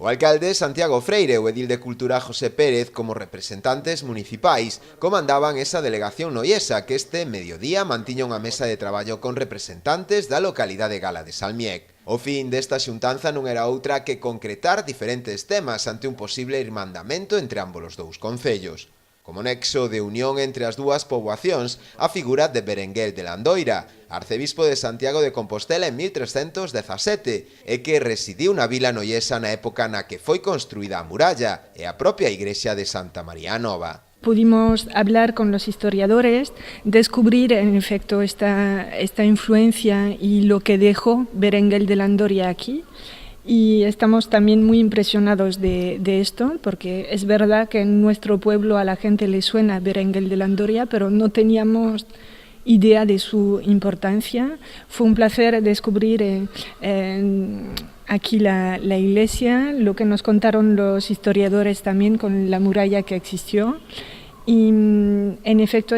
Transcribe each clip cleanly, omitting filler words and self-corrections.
O alcalde Santiago Freire e o edil de Cultura José Pérez como representantes municipais comandaban esa delegación noiesa que este mediodía mantiña unha mesa de traballo con representantes da localidade gala de Salmiec. O fin desta xuntanza non era outra que concretar diferentes temas ante un posible irmandamento entre ambos os dous concellos. Como nexo de unión entre as dúas poboacións, a figura de Berenguel de Landoira, arcebispo de Santiago de Compostela en 1317, e que residiu na vila noiesa na época na que foi construída a muralla e a propia igrexa de Santa María Nova. Pudimos hablar con los historiadores, descubrir en efecto esta influencia y lo que dejó Berenguel de Landoria aquí. Y estamos también muy impresionados de esto, porque es verdad que en nuestro pueblo a la gente le suena Berenguel de Landoria, pero no teníamos idea de su importancia. Fue un placer descubrir aquí la iglesia, lo que nos contaron los historiadores también con la muralla que existió. Y en efecto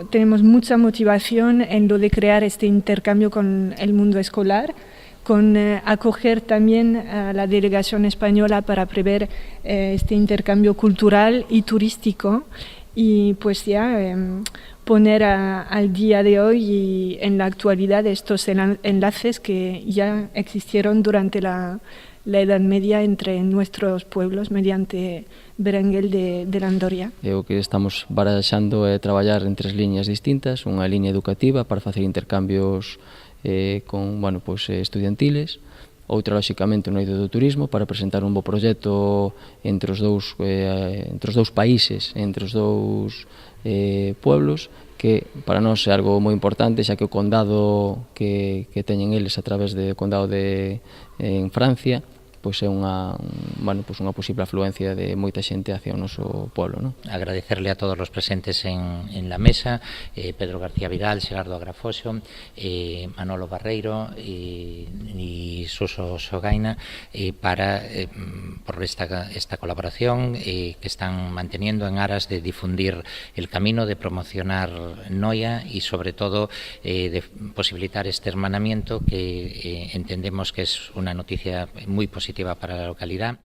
tenemos mucha motivación en lo de crear este intercambio con el mundo escolar, con acoger también a la delegación española para prever este intercambio cultural y turístico y pues ya poner al día de hoy y en la actualidad estos enlaces que ya existieron durante la Edad Media entre nuestros pueblos mediante Berenguel de Landoria. O que estamos baraxando é traballar en tres liñas distintas, unha liña educativa para facer intercambios con estudiantiles, outra lóxicamente no eido do turismo para presentar un bo proxecto entre os dous países, entre os dous pueblos, que para nós é algo moi importante, xa que o condado que teñen eles a través do condado en Francia pois é unha posible afluencia de moita xente hacia o noso pueblo, ¿no? Agradecerle a todos los presentes en la mesa, Pedro García Vidal, Xerardo Agrafoxo, Manolo Barreiro y Suso Sogaina por esta colaboración que están manteniendo en aras de difundir el camino, de promocionar Noia y sobre todo de posibilitar este hermanamiento que entendemos que es una noticia muy positiva para la localidad.